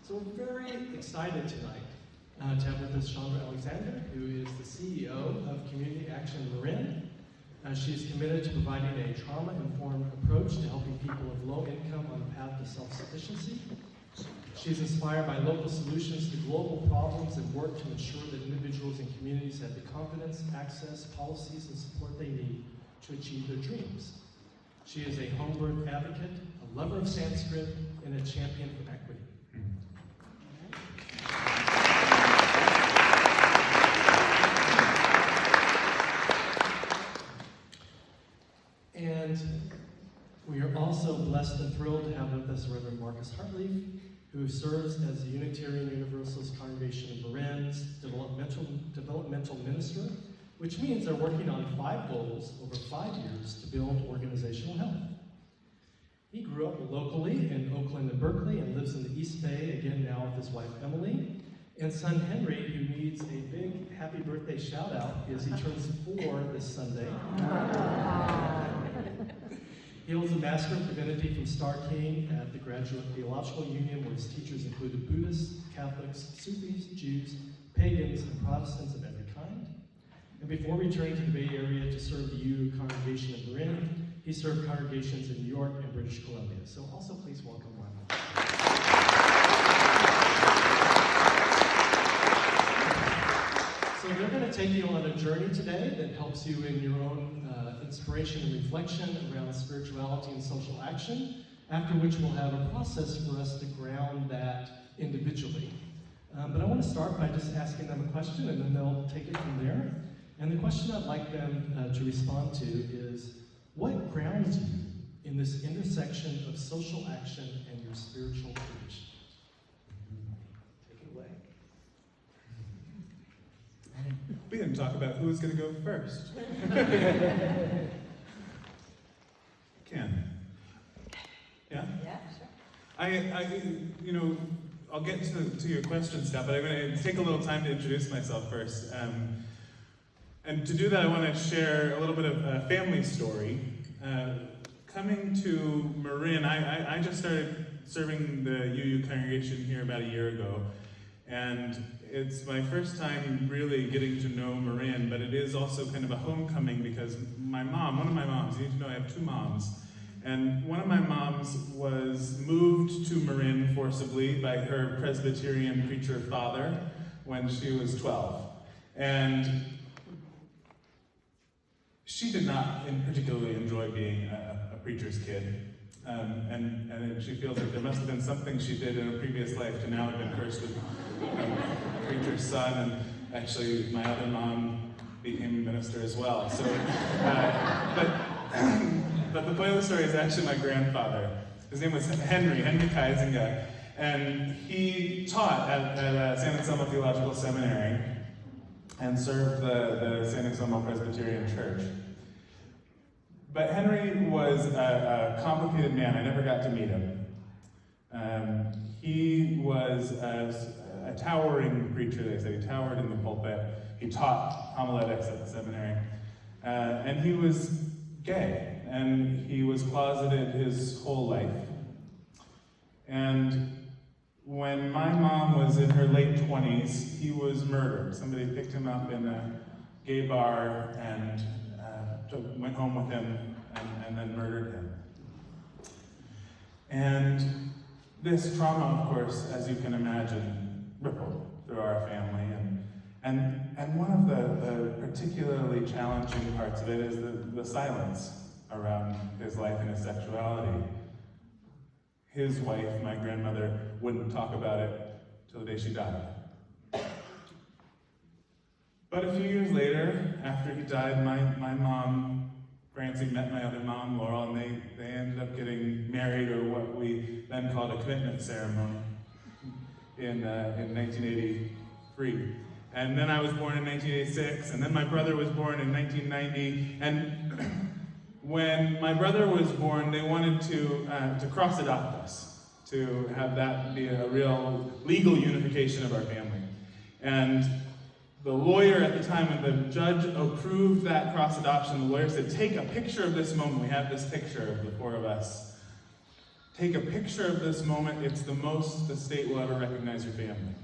So we're very excited tonight to have with us Chandra Alexandre, who is the CEO of Community Action Marin. She is committed to providing a trauma-informed approach to helping people of low income on the path to self-sufficiency. She is inspired by local solutions to global problems and work to ensure that individuals and communities have the confidence, access, policies, and support they need to achieve their dreams. She is a home-birth advocate, a lover of Sanskrit, and a champion for equity. And we are also blessed and thrilled to have with us Reverend Marcus Hartlief, who serves as the Unitarian Universalist Congregation of Marin's developmental minister, which means they're working on 5 goals over 5 years to build organizational health. He grew up locally in Oakland and Berkeley and lives in the East Bay, again now with his wife Emily, and son Henry, who needs a big happy birthday shout out as he turns 4 this Sunday. He holds a Master of Divinity from Star King at the Graduate Theological Union, where his teachers included Buddhists, Catholics, Sufis, Jews, pagans, and Protestants of every kind. And before returning to the Bay Area to serve the UU congregation of Marin, he served congregations in New York and British Columbia. So also please welcome Marin. So they're going to take you on a journey today that helps you in your own inspiration and reflection around spirituality and social action, after which we'll have a process for us to ground that individually. But I want to start by just asking them a question, and then they'll take it from there. And the question I'd like them to respond to is, what grounds you in this intersection of social action and your spiritual tradition? Take it away. We didn't talk about who was going to go first. Ken. Yeah? Yeah, sure. I'll get to your question, Scott, but I'm going to take a little time to introduce myself first. And to do that, I want to share a little bit of a family story. Coming to Marin, I just started serving the UU congregation here about a year ago. And it's my first time really getting to know Marin, but it is also kind of a homecoming because one of my moms, you need to know I have 2 moms, and one of my moms was moved to Marin forcibly by her Presbyterian preacher father when she was 12. And she did not particularly enjoy being a preacher's kid. And she feels like there must have been something she did in a previous life to now have been cursed with a preacher's son, and actually my other mom became a minister as well. So, but the point of the story is actually my grandfather. His name was Henry Kaisinga, and he taught at San Anselmo Theological Seminary and served the San Anselmo Presbyterian Church. But Henry was a complicated man. I never got to meet him. He was a towering preacher, they say. He towered in the pulpit. He taught homiletics at the seminary. And he was gay, and he was closeted his whole life. And when my mom was in her late 20s, he was murdered. Somebody picked him up in a gay bar and went home with him and then murdered him. And this trauma, of course, as you can imagine, rippled through our family. And one of the particularly challenging parts of it is the silence around his life and his sexuality. His wife, my grandmother, wouldn't talk about it till the day she died. But a few years later, after he died, my mom, Francie, met my other mom, Laurel, and they ended up getting married, or what we then called a commitment ceremony, in 1983. And then I was born in 1986, and then my brother was born in 1990, and when my brother was born, they wanted to cross-adopt us, to have that be a real legal unification of our family. And the lawyer at the time, when the judge approved that cross-adoption, the lawyer said, take a picture of this moment. We have this picture of the 4 of us. take a picture of this moment, it's the most the state will ever recognize your family.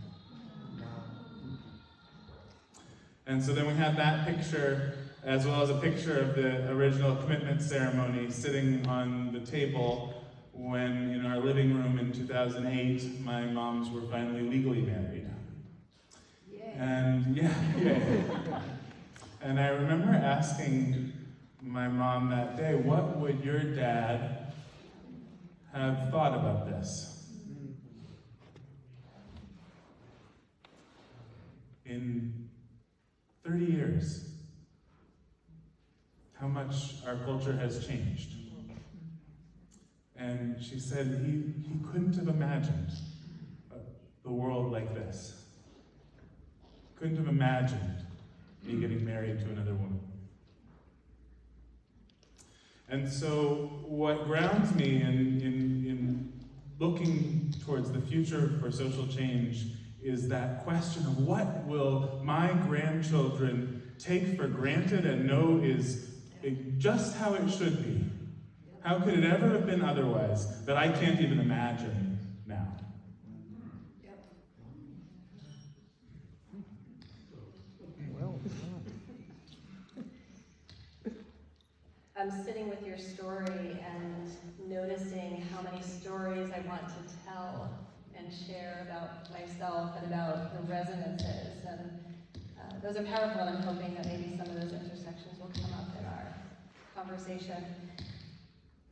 And so then we had that picture, as well as a picture of the original commitment ceremony sitting on the table when, in our living room in 2008, my moms were finally legally married. Yay. And and I remember asking my mom that day, what would your dad have thought about this? In 30 years, how much our culture has changed. And she said he couldn't have imagined the world like this. Couldn't have imagined me getting married to another woman. And so what grounds me in looking towards the future for social change is that question of what will my grandchildren take for granted and know is just how it should be. How could it ever have been otherwise that I can't even imagine now? I'm sitting with your story and noticing how many stories I want to tell and share about myself and about the resonances. And those are powerful, and I'm hoping that maybe some of those intersections will come up in our conversation.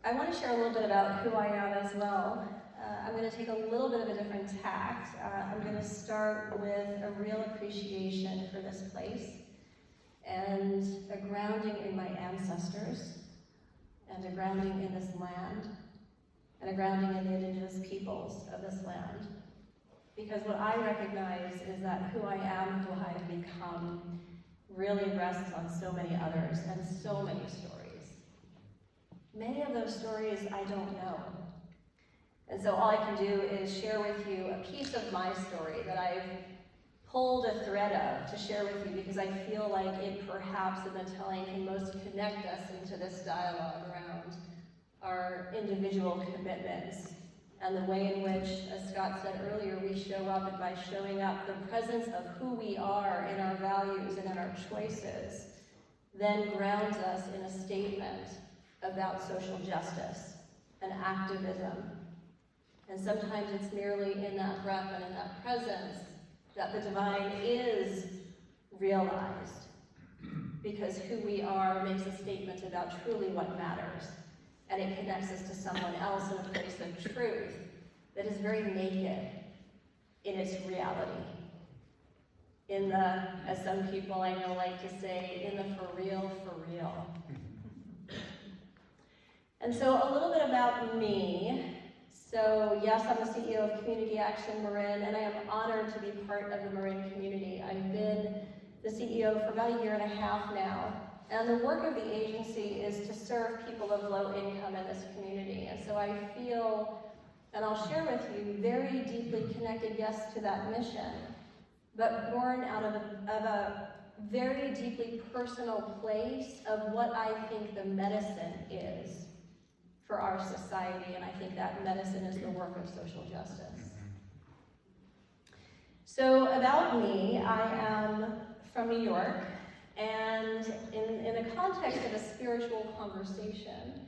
I want to share a little bit about who I am as well. I'm going to take a little bit of a different tact. I'm going to start with a real appreciation for this place and a grounding in my ancestors and a grounding in this land and a grounding in the indigenous peoples of this land. Because what I recognize is that who I am, who I have become, really rests on so many others and so many stories. Many of those stories I don't know. And so all I can do is share with you a piece of my story that I've pulled a thread of to share with you because I feel like it perhaps in the telling can most connect us into this dialogue around our individual commitments and the way in which, as Scott said earlier, we show up, and by showing up, the presence of who we are in our values and in our choices then grounds us in a statement about social justice and activism. And sometimes it's merely in that breath and in that presence that the divine is realized, because who we are makes a statement about truly what matters, and it connects us to someone else in a place of truth that is very naked in its reality. In the, as some people I know like to say, in the for real, for real. And so a little bit about me. So yes, I'm the CEO of Community Action Marin, and I am honored to be part of the Marin community. I've been the CEO for about 1.5 years now, and the work of the agency is to serve people of low income in this community. And so I feel, and I'll share with you, very deeply connected, yes, to that mission, but born out of a very deeply personal place of what I think the medicine is for our society, and I think that medicine is the work of social justice. So about me, I am from New York, and in the context of a spiritual conversation,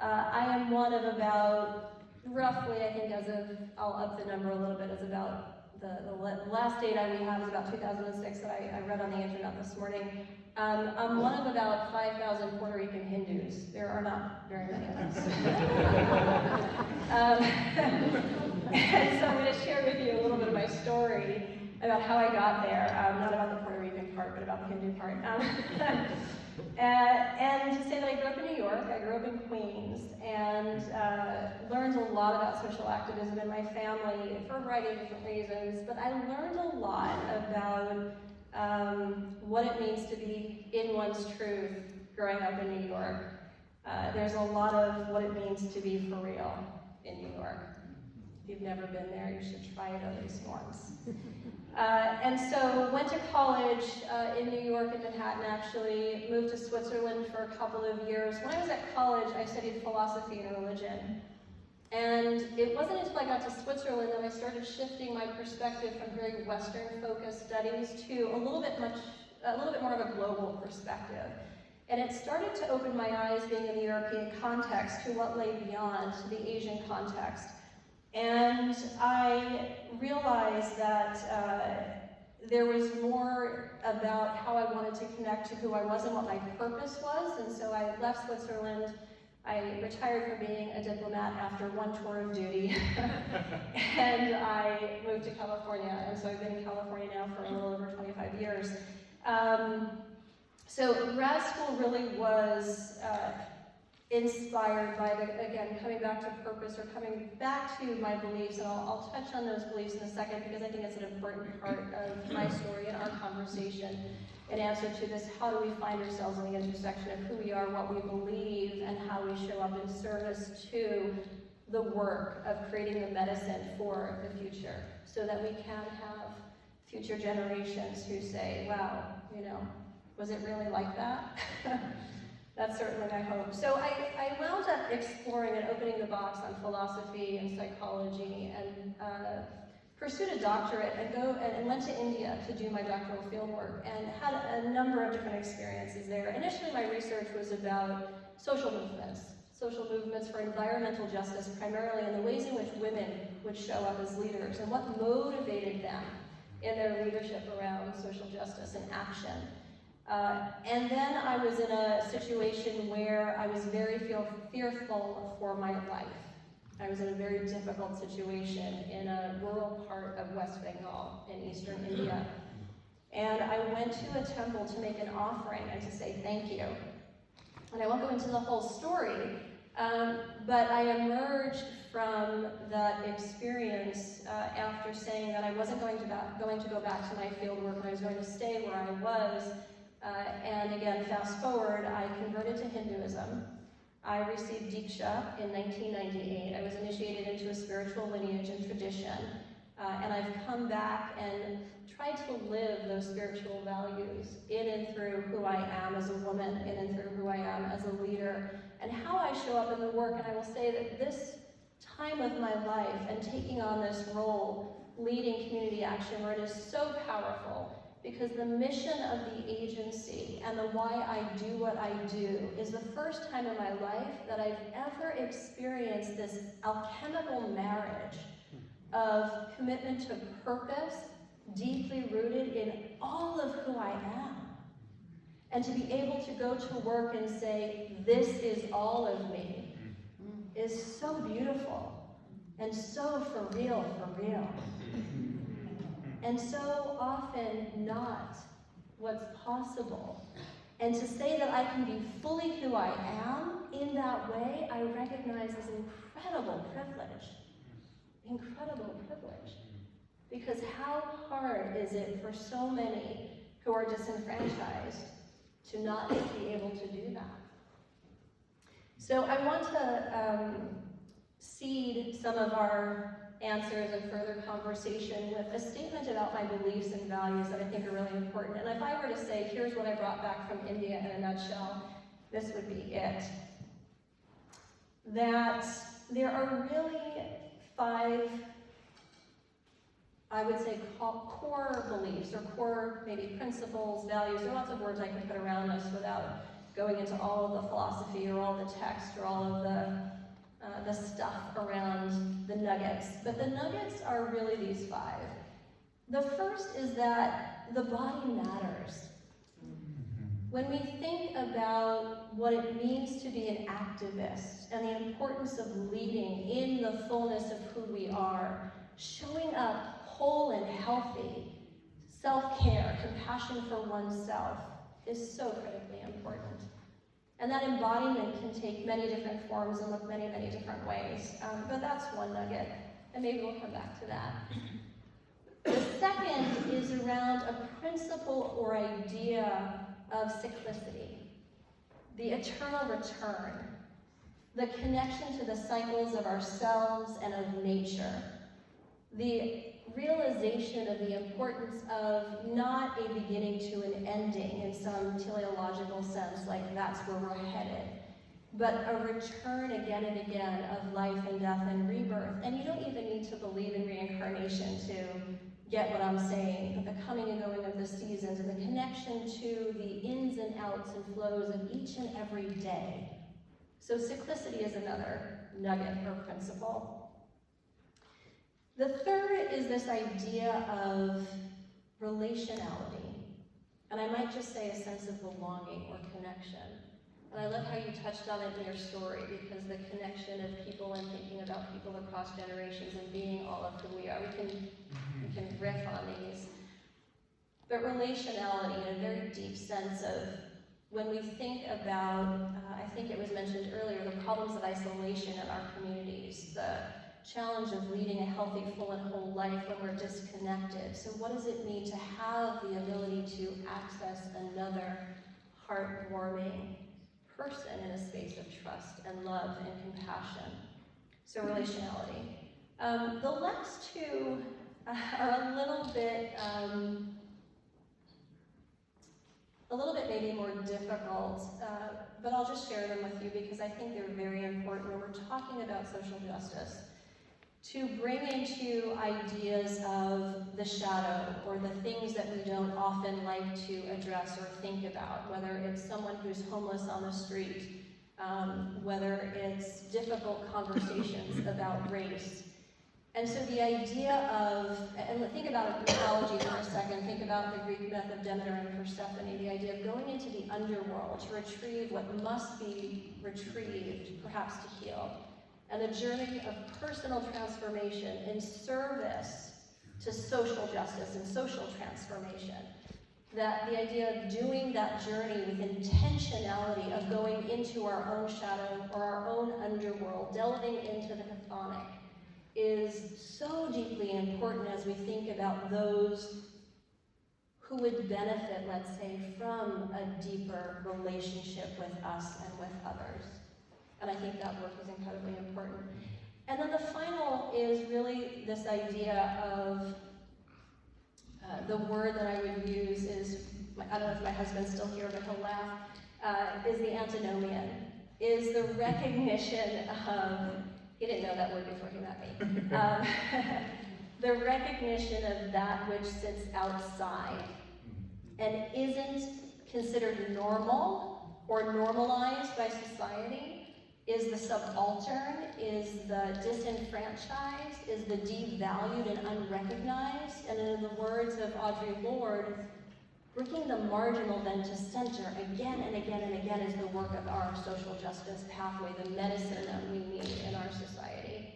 I am one of about, roughly, I think as of, I'll up the number a little bit, as about the last data we have is about 2006 that I read on the internet this morning. I'm one of about 5,000 Puerto Rican Hindus. There are not very many of us. And so I'm going to share with you a little bit of my story about how I got there, not about the Puerto Rican part, but about the Hindu part. And to say that I grew up in New York, I grew up in Queens, and learned a lot about social activism in my family for a variety of different reasons, but I learned a lot about what it means to be in one's truth growing up in New York. There's a lot of what it means to be for real in New York. If you've never been there, you should try it at least once. And so went to college in New York, in Manhattan actually, moved to Switzerland for a couple of years. When I was at college, I studied philosophy and religion. And it wasn't until I got to Switzerland that I started shifting my perspective from very Western-focused studies to a little bit more of a global perspective. And it started to open my eyes, being in the European context, to what lay beyond, to the Asian context. And I realized that there was more about how I wanted to connect to who I was and what my purpose was. And so I left Switzerland. I retired from being a diplomat after one tour of duty, and I moved to California, and so I've been in California now for a little over 25 years. So grad school really was inspired by, again, coming back to purpose, or coming back to my beliefs, and I'll touch on those beliefs in a second, because I think it's an important part of my story and our conversation. In answer to this, how do we find ourselves in the intersection of who we are, what we believe, and how we show up in service to the work of creating the medicine for the future, so that we can have future generations who say, wow, was it really like that? That's certainly my hope. So I wound up exploring and opening the box on philosophy and psychology, and pursued a doctorate and went to India to do my doctoral fieldwork, and had a number of different experiences there. Initially, my research was about social movements for environmental justice primarily, and the ways in which women would show up as leaders, and what motivated them in their leadership around social justice and action. And then I was in a situation where I was very fearful for my life. I was in a very difficult situation in a rural part of West Bengal in eastern India. And I went to a temple to make an offering and to say thank you. And I won't go into the whole story, but I emerged from that experience after saying that I wasn't going to go back to my field work, and I was going to stay where I was. And again, fast forward, I converted to Hinduism. I received Diksha in 1998. I was initiated into a spiritual lineage and tradition. And I've come back and tried to live those spiritual values in and through who I am as a woman, in and through who I am as a leader, and how I show up in the work. And I will say that this time of my life and taking on this role, leading community action, where it is so powerful, because the mission of the agency and the why I do what I do is the first time in my life that I've ever experienced this alchemical marriage of commitment to purpose, deeply rooted in all of who I am. And to be able to go to work and say, this is all of me, is so beautiful and so for real. And so often not what's possible. And to say that I can be fully who I am in that way, I recognize as incredible privilege. Incredible privilege. Because how hard is it for so many who are disenfranchised to not be able to do that? So I want to seed some of our answers and further conversation with a statement about my beliefs and values that I think are really important. And if I were to say, here's what I brought back from India in a nutshell, this would be it. That there are really 5, I would say, core beliefs, or core maybe principles, values. There are lots of words I can put around this without going into all of the philosophy or all the text or all of the stuff around the nuggets. But the nuggets are really these 5. The first is that the body matters. When we think about what it means to be an activist and the importance of leading in the fullness of who we are, showing up whole and healthy, self-care, compassion for oneself is so critically important. And that embodiment can take many different forms and look many, many different ways. But that's one nugget, and maybe we'll come back to that. The second is around a principle or idea of cyclicity, the eternal return, the connection to the cycles of ourselves and of nature, the realization of the importance of not a beginning to an ending in some teleological sense, like that's where we're headed, but a return again and again of life and death and rebirth. And you don't even need to believe in reincarnation to get what I'm saying, but the coming and going of the seasons and the connection to the ins and outs and flows of each and every day. So cyclicity is another nugget or principle. The third is this idea of relationality. And I might just say a sense of belonging or connection. And I love how you touched on it in your story, because the connection of people and thinking about people across generations and being all of who we are. We can riff on these. But relationality in a very deep sense of when we think about, I think it was mentioned earlier, the problems of isolation in our communities, the challenge of leading a healthy, full, and whole life when we're disconnected. So what does it mean to have the ability to access another heartwarming person in a space of trust and love and compassion? So relationality. The last two are a little bit maybe more difficult, but I'll just share them with you because I think they're very important when we're talking about social justice. To bring into ideas of the shadow or the things that we don't often like to address or think about, whether it's someone who's homeless on the street, whether it's difficult conversations about race. And so the idea of, and think about mythology for a second, think about the Greek myth of Demeter and Persephone, the idea of going into the underworld to retrieve what must be retrieved, perhaps to heal. And a journey of personal transformation in service to social justice and social transformation. That the idea of doing that journey with intentionality of going into our own shadow or our own underworld, delving into the chthonic, is so deeply important as we think about those who would benefit, let's say, from a deeper relationship with us and with others. And I think that work is incredibly important. And then the final is really this idea of the word that I would use is, I don't know if my husband's still here, but he'll laugh, is the antinomian, is the recognition of, he didn't know that word before he met me, the recognition of that which sits outside and isn't considered normal or normalized by society, is the subaltern, is the disenfranchised, is the devalued and unrecognized, and in the words of Audre Lorde, bringing the marginal then to center again and again and again is the work of our social justice pathway, the medicine that we need in our society.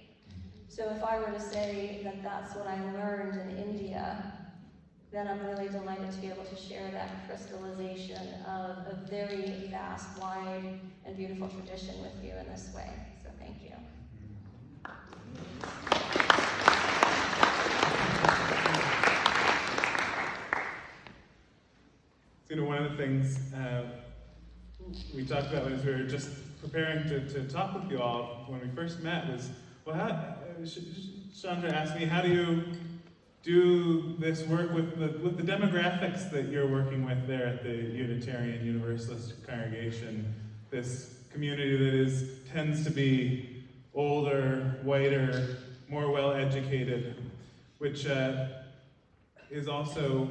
So if I were to say that that's what I learned in India, then I'm really delighted to be able to share that crystallization of a very vast, wide, and beautiful tradition with you in this way. So thank you. So, one of the things we talked about as we were just preparing to talk with you all when we first met was, well, Chandra asked me, how do you do this work with the demographics that you're working with there at the Unitarian Universalist congregation, this community that tends to be older, whiter, more well-educated, which is also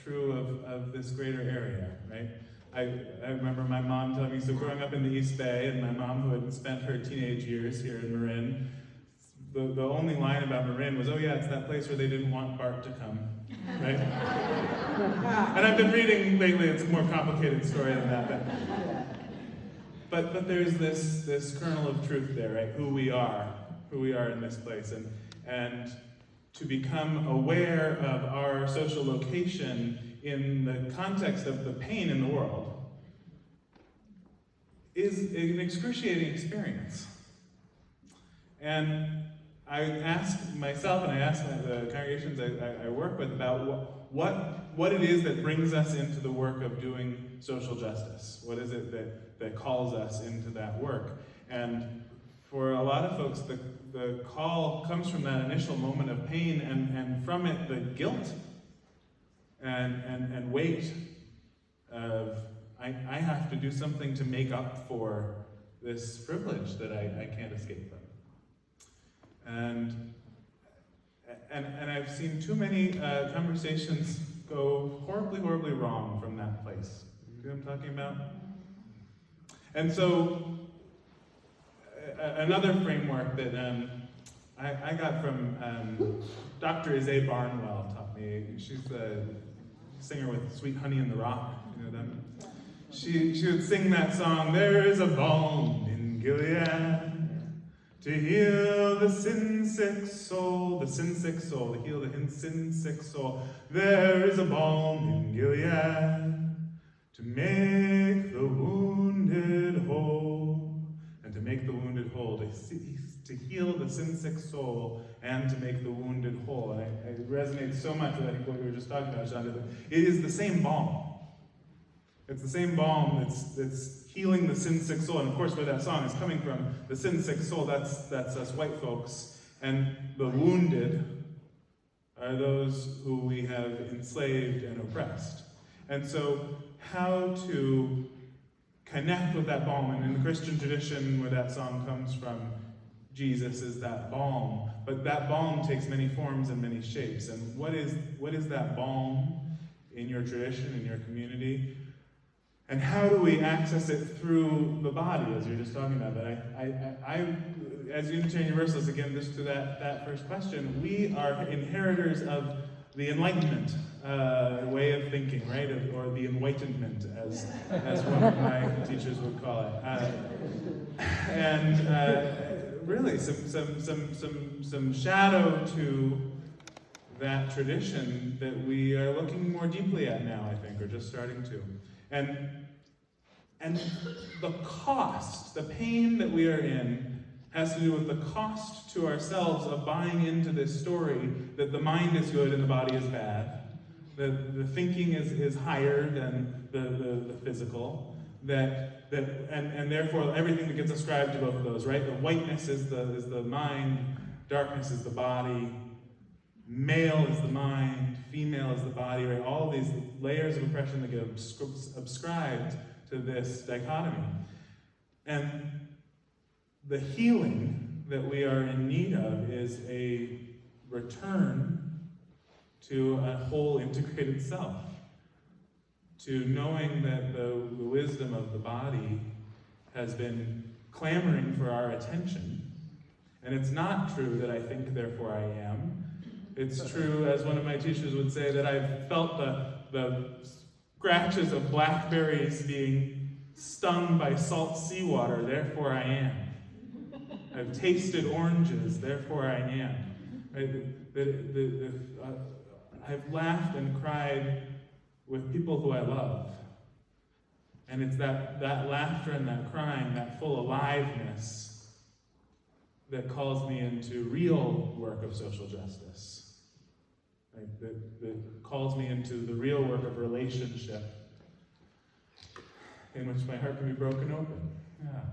true of this greater area, right? I remember my mom telling me, so growing up in the East Bay, and my mom who had spent her teenage years here in Marin, the only line about Marin was, oh yeah, it's that place where they didn't want Bart to come, right? And I've been reading lately, it's a more complicated story than that. But there's this kernel of truth there, right? Who we are in this place. And to become aware of our social location in the context of the pain in the world is an excruciating experience. And I ask myself and I ask the congregations I work with about what it is that brings us into the work of doing social justice. What is it that calls us into that work? And for a lot of folks, the call comes from that initial moment of pain, and from it the guilt and weight of I have to do something to make up for this privilege that I can't escape from. And I've seen too many conversations go horribly, horribly wrong from that place. You know what I'm talking about? And so, another framework that I got from Dr. Isay Barnwell taught me. She's the singer with Sweet Honey in the Rock. You know them? She would sing that song, "There is a balm in Gilead to heal the sin-sick soul," to heal the sin-sick soul. "There is a balm in Gilead to make the wounded whole," and to make the wounded whole, to heal the sin-sick soul and to make the wounded whole. And it resonates so much with, I think, what we were just talking about, Chandra. It is the same balm. It's the same balm that's healing the sin-sick soul. And of course, where that song is coming from, the sin-sick soul, that's us white folks. And the wounded are those who we have enslaved and oppressed. And so, how to connect with that balm, and in the Christian tradition where that song comes from, Jesus is that balm, but that balm takes many forms and many shapes. And what is that balm in your tradition, in your community? And how do we access it through the body, as you're just talking about? But I as Unitarian Universalists, again, just to that first question, we are inheritors of the Enlightenment way of thinking, right? Or the Enlightenment, as one of my teachers would call it. Really, some shadow to that tradition that we are looking more deeply at now, I think, or just starting to. And the cost, the pain that we are in, has to do with the cost to ourselves of buying into this story that the mind is good and the body is bad, that the thinking is higher than the physical, and therefore everything that gets ascribed to both of those, right? The whiteness is the mind, darkness is the body, male is the mind, female is the body, right? All of these layers of oppression that get ascribed to this dichotomy. And the healing that we are in need of is a return to a whole integrated self, to knowing that the wisdom of the body has been clamoring for our attention. And it's not true that I think, therefore I am. It's true, as one of my teachers would say, that I've felt the scratches of blackberries being stung by salt seawater, therefore I am. I've tasted oranges, therefore I am. Right? I've laughed and cried with people who I love. And it's that laughter and that crying, that full aliveness, that calls me into real work of social justice. Right? That calls me into the real work of relationship, in which my heart can be broken open. Yeah.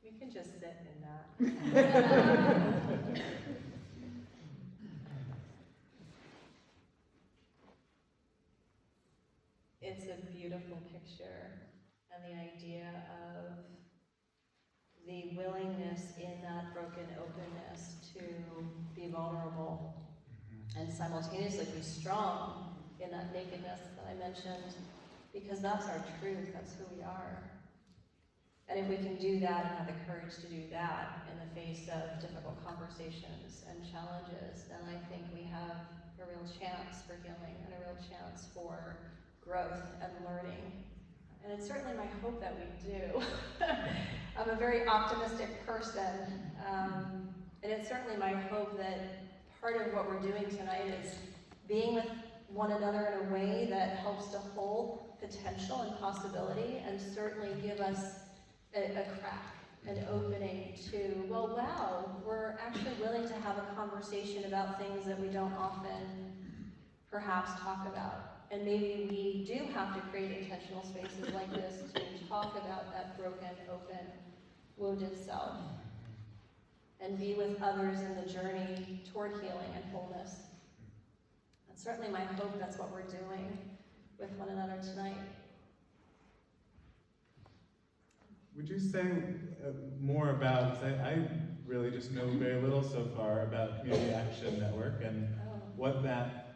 We can just sit in that. It's a beautiful picture, and the idea of the willingness in that broken openness to be vulnerable and simultaneously be strong in that nakedness that I mentioned, because that's our truth, that's who we are. And if we can do that and have the courage to do that in the face of difficult conversations and challenges, then I think we have a real chance for healing and a real chance for growth and learning. And it's certainly my hope that we do. I'm a very optimistic person, and it's certainly my hope that part of what we're doing tonight is being with one another in a way that helps to hold potential and possibility, and certainly give us a crack, an opening to, well, wow, we're actually willing to have a conversation about things that we don't often perhaps talk about. And maybe we do have to create intentional spaces like this to talk about that broken, open, wounded self, and be with others in the journey toward healing and wholeness. And certainly my hope that's what we're doing with one another tonight. would you say more about, because I really just know very little so far about Community Action Network and what that,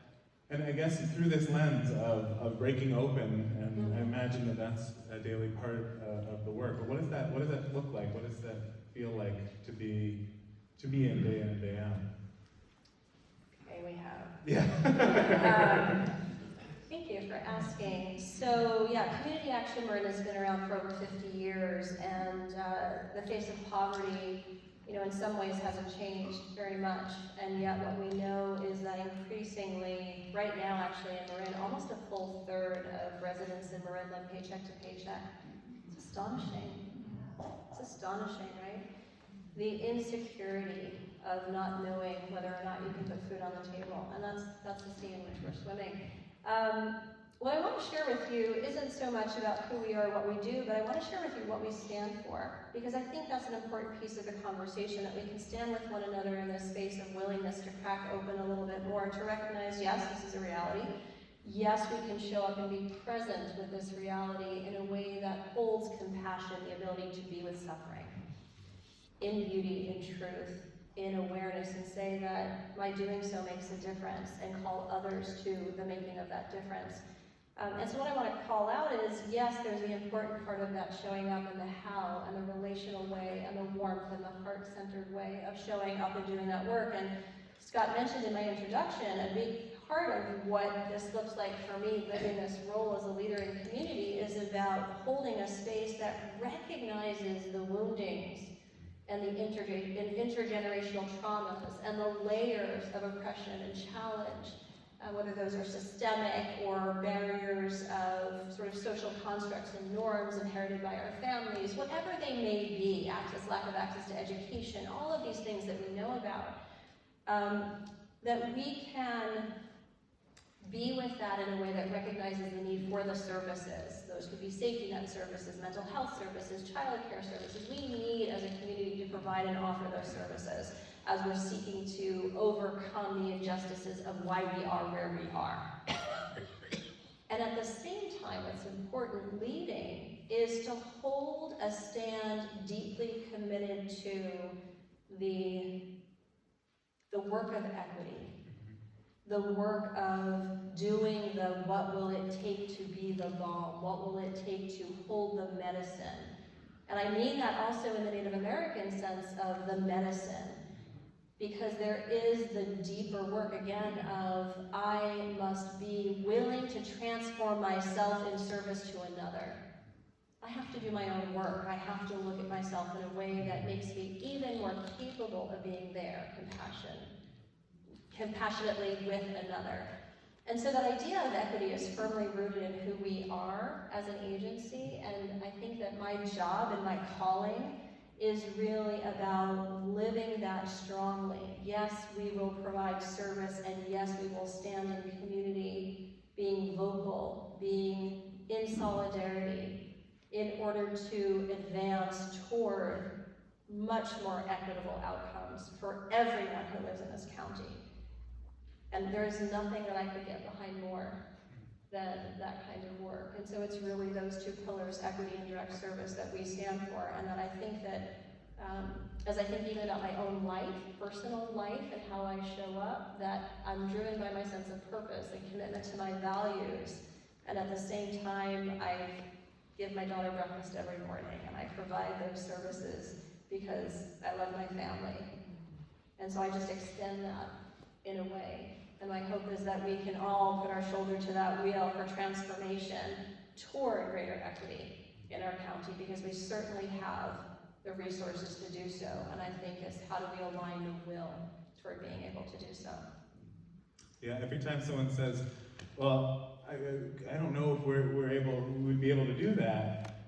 and I guess through this lens of breaking open, and I imagine that that's a daily part of the work, but what does that look like? What does that feel like to be in and day out? Okay, we have. Yeah. Thank you for asking. So yeah, Community Action Marin has been around for over 50 years, and the face of poverty, in some ways hasn't changed very much. And yet what we know is that increasingly, right now actually in Marin, almost a full third of residents in Marin live paycheck to paycheck. It's astonishing. It's astonishing, right? The insecurity of not knowing whether or not you can put food on the table, and that's the sea in which we're swimming. What I want to share with you isn't so much about who we are, what we do, but I want to share with you what we stand for, because I think that's an important piece of the conversation, that we can stand with one another in this space of willingness to crack open a little bit more, to recognize, yes, this is a reality. Yes, we can show up and be present with this reality in a way that holds compassion, the ability to be with suffering, in beauty, in truth, in awareness, and say that my doing so makes a difference, and call others to the making of that difference. And so what I want to call out is, yes, there's the important part of that showing up in the how, and the relational way, and the warmth, and the heart-centered way of showing up and doing that work. And Scott mentioned in my introduction, a big part of what this looks like for me, living this role as a leader in community, is about holding a space that recognizes the woundings and the intergenerational traumas and the layers of oppression and challenge, whether those are systemic or barriers of sort of social constructs and norms inherited by our families, whatever they may be, lack of access to education, all of these things that we know about, that we can be with that in a way that recognizes the need for the services. Those could be safety net services, mental health services, childcare services. We need, as a community, to provide and offer those services as we're seeking to overcome the injustices of why we are where we are. And at the same time, what's important leading is to hold a stand deeply committed to the work of equity, the work of doing the what will it take to be the balm, what will it take to hold the medicine. And I mean that also in the Native American sense of the medicine, because there is the deeper work, again, of I must be willing to transform myself in service to another. I have to do my own work. I have to look at myself in a way that makes me even more capable of being there, compassionately with another. And so that idea of equity is firmly rooted in who we are as an agency, and I think that my job and my calling is really about living that strongly. Yes, we will provide service, and yes, we will stand in community, being vocal, being in solidarity, in order to advance toward much more equitable outcomes for everyone who lives in this county. And there's nothing that I could get behind more than that kind of work. And so it's really those two pillars, equity and direct service, that we stand for. And that I think that, as I think even about my own life, personal life, and how I show up, that I'm driven by my sense of purpose and commitment to my values. And at the same time, I give my daughter breakfast every morning, and I provide those services because I love my family. And so I just extend that in a way. And my hope is that we can all put our shoulder to that wheel for transformation toward greater equity in our county, because we certainly have the resources to do so. And I think it's how do we align the will toward being able to do so. Yeah, every time someone says, well, I don't know if we'd be able to do that,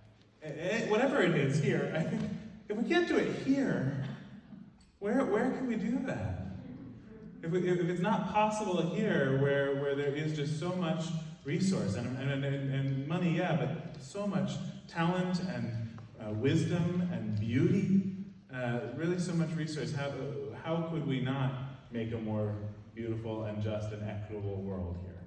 whatever it is here, I think, if we can't do it here, where can we do that? If it's not possible here, where there is just so much resource and money, yeah, but so much talent and wisdom and beauty, really so much resource. How could we not make a more beautiful and just and equitable world here?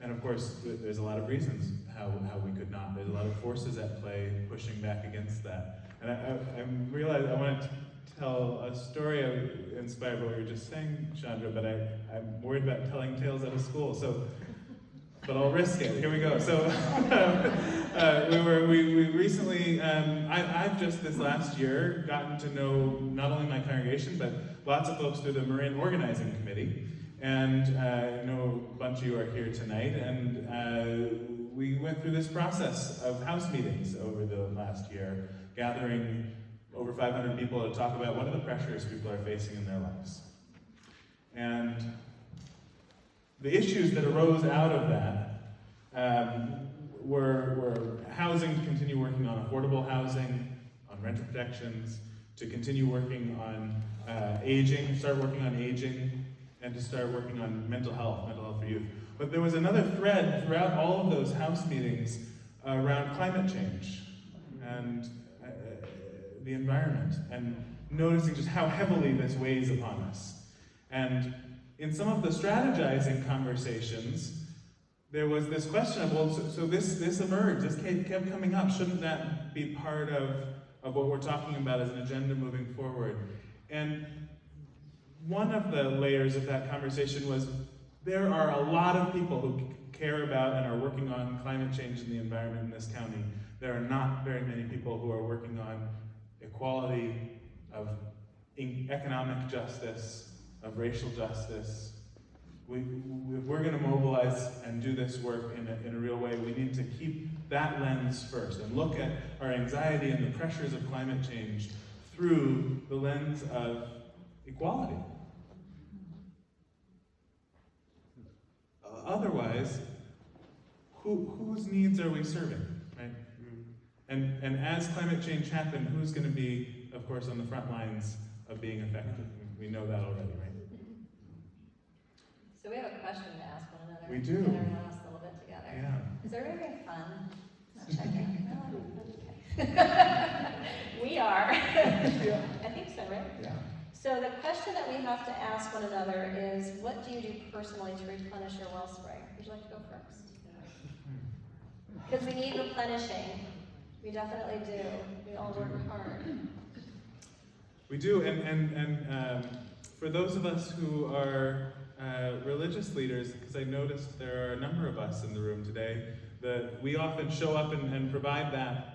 And of course, there's a lot of reasons how we could not. There's a lot of forces at play pushing back against that. And I realized I want to tell a story inspired by what you were just saying, Chandra, but I'm worried about telling tales out of school, but I'll risk it. Here we go. So we recently, I've just this last year gotten to know not only my congregation, but lots of folks through the Marin organizing committee. And I know a bunch of you are here tonight, and we went through this process of house meetings over the last year, gathering over 500 people to talk about what are the pressures people are facing in their lives. And the issues that arose out of that were housing, to continue working on affordable housing, on renter protections, to continue working on aging, start working on aging, and to start working on mental health for youth. But there was another thread throughout all of those house meetings around climate change and the environment, and noticing just how heavily this weighs upon us. And in some of the strategizing conversations, there was this question of, well, so this emerged, this kept coming up. Shouldn't that be part of what we're talking about as an agenda moving forward? And one of the layers of that conversation was, there are a lot of people who care about and are working on climate change and the environment in this county. There are not very many people who are working on equality, of economic justice, of racial justice. If we're going to mobilize and do this work in a real way, we need to keep that lens first and look at our anxiety and the pressures of climate change through the lens of equality. Otherwise, whose needs are we serving, right? And as climate change happens, who's going to be, of course, on the front lines of being affected? We know that already, right? So we have a question to ask one another. We do. And everyone else a little bit together. Yeah. Is everybody having fun? Not checking. Okay. We are. Yeah. I think so, right? Yeah. So the question that we have to ask one another is, what do you do personally to replenish your wellspring? Would you like to go first? Because we need replenishing. We definitely do. We all work hard. We do, and for those of us who are religious leaders, because I noticed there are a number of us in the room today, that we often show up and provide that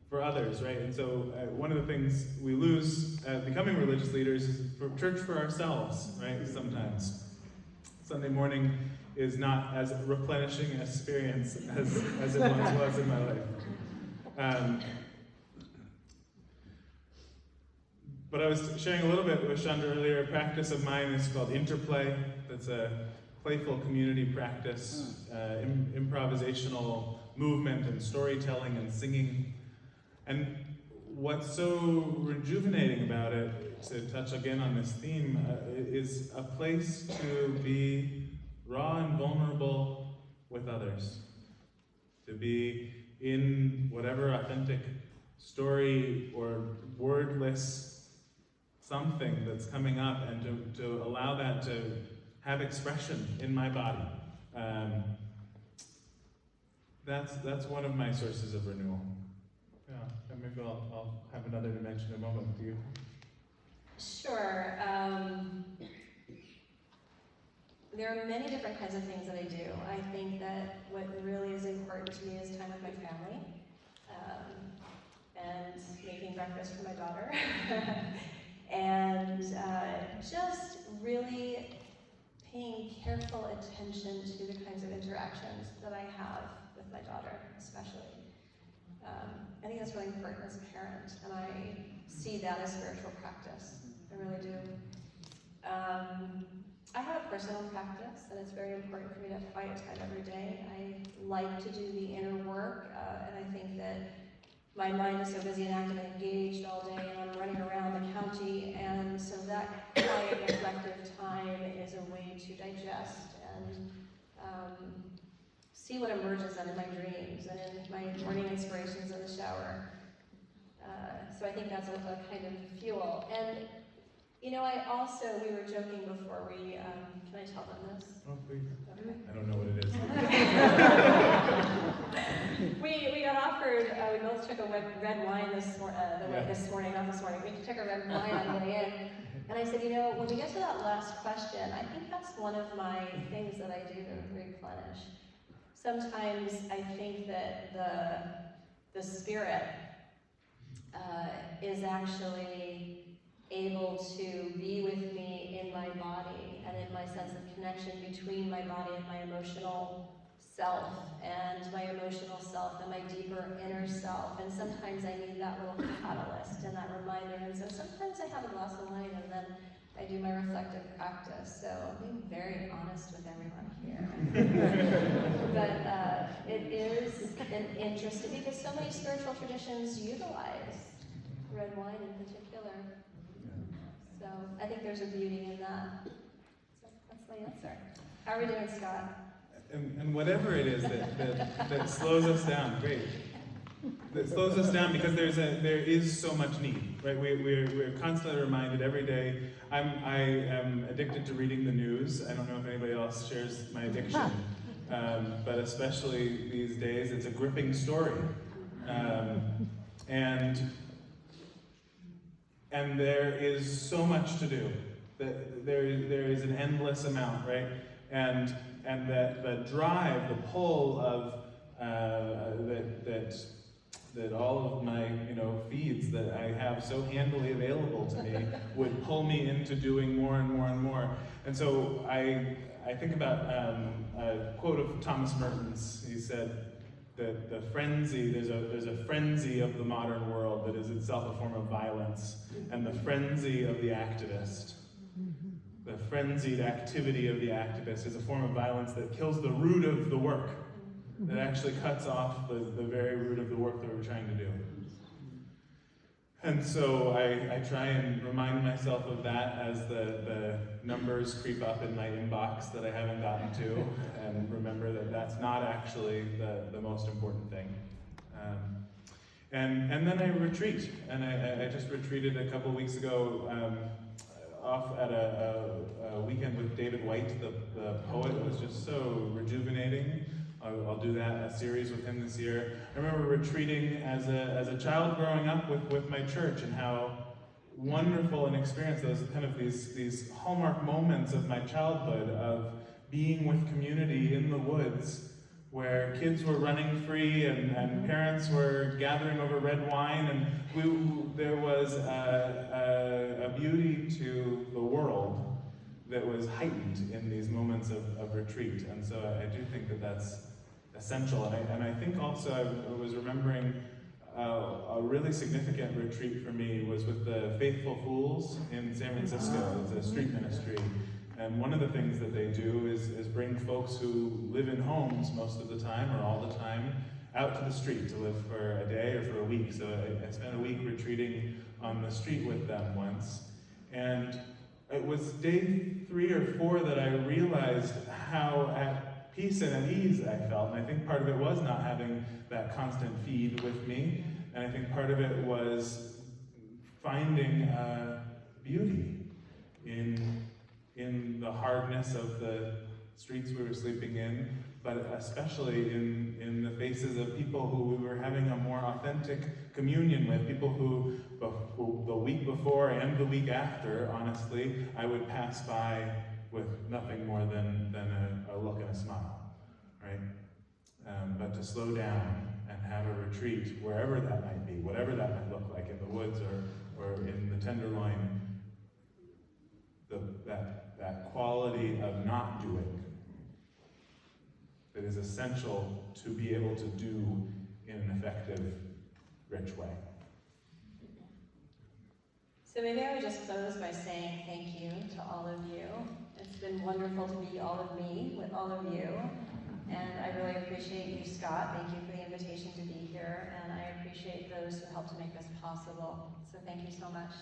for others, right? And so one of the things we lose becoming religious leaders is for church for ourselves, right? Sometimes. Sunday morning is not as replenishing an experience as it once was in my life. But I was sharing a little bit with Chandra earlier. A practice of mine is called interplay. That's a playful community practice, improvisational movement and storytelling and singing. And what's so rejuvenating about it, to touch again on this theme, is a place to be raw and vulnerable with others. To be in whatever authentic story or wordless something that's coming up, and to allow that to have expression in my body. That's one of my sources of renewal. Yeah, and maybe I'll have another dimension in a moment. Do you? Sure. There are many different kinds of things that I do. I think that what really is important to me is time with my family, and making breakfast for my daughter, and just really paying careful attention to the kinds of interactions that I have with my daughter, especially. I think that's really important as a parent, and I see that as spiritual practice. I really do. I have a personal practice, and it's very important for me to have quiet time every day. I like to do the inner work, and I think that my mind is so busy and active and engaged all day, and I'm running around the county, and so that quiet, reflective time is a way to digest and see what emerges in my dreams and in my morning inspirations in the shower. So I think that's a kind of fuel. And We were joking before we, can I tell them this? Oh, please. Okay. I don't know what it is. We got offered, we both took a red wine this morning, not this morning, we took a red wine on the way in. And I said, when we get to that last question, I think that's one of my things that I do to replenish. Sometimes I think that the spirit is actually able to be with me in my body and in my sense of connection between my body and my emotional self and my deeper inner self. And sometimes I need that little catalyst and that reminder. And so sometimes I have a glass of wine and then I do my reflective practice. So I'm being very honest with everyone here. But it is an interesting, because so many spiritual traditions utilize red wine in particular. So I think there's a beauty in that. So that's my answer. How are we doing, Scott? And whatever it is that slows us down, great. That slows us down because there is so much need, right? We're constantly reminded every day. I am addicted to reading the news. I don't know if anybody else shares my addiction, but especially these days, it's a gripping story, and there is so much to do. That there is an endless amount, right? And that the drive, the pull of that all of my feeds that I have so handily available to me would pull me into doing more and more and more. And so I think about a quote of Thomas Merton's. He said that the frenzy, there's a frenzy of the modern world that is itself a form of violence, and the frenzy of the activist. The frenzied activity of the activist is a form of violence that kills the root of the work, that actually cuts off the very root of the work that we're trying to do. And so I try and remind myself of that as the numbers creep up in my inbox that I haven't gotten to, and remember that that's not actually the most important thing. And then I retreat, and I just retreated a couple weeks ago off at a weekend with David White, the poet. It was just so rejuvenating. I'll do a series with him this year. I remember retreating as a child growing up with my church, and how wonderful an experience those kind of these hallmark moments of my childhood of being with community in the woods, where kids were running free and parents were gathering over red wine, and there was a beauty to the world that was heightened in these moments of retreat. And so I do think that that's essential. And I think also I was remembering a really significant retreat for me was with the Faithful Fools in San Francisco. It's a street ministry. And one of the things that they do is bring folks who live in homes most of the time, or all the time, out to the street to live for a day or for a week. So I spent a week retreating on the street with them once. And it was day 3 or 4 that I realized how at peace and at ease I felt. And I think part of it was not having that constant feed with me. And I think part of it was finding beauty in the hardness of the streets we were sleeping in, but especially in the faces of people who we were having a more authentic communion with, people who the week before and the week after, honestly, I would pass by with nothing more than a look and a smile, right? But to slow down and have a retreat, wherever that might be, whatever that might look like, in the woods or in the Tenderloin, that quality of not doing that is essential to be able to do in an effective, rich way. So maybe I would just close by saying thank you to all of you. It's been wonderful to be all of me with all of you. And I really appreciate you, Scott. Thank you for the invitation to be here. And I appreciate those who helped to make this possible. So thank you so much.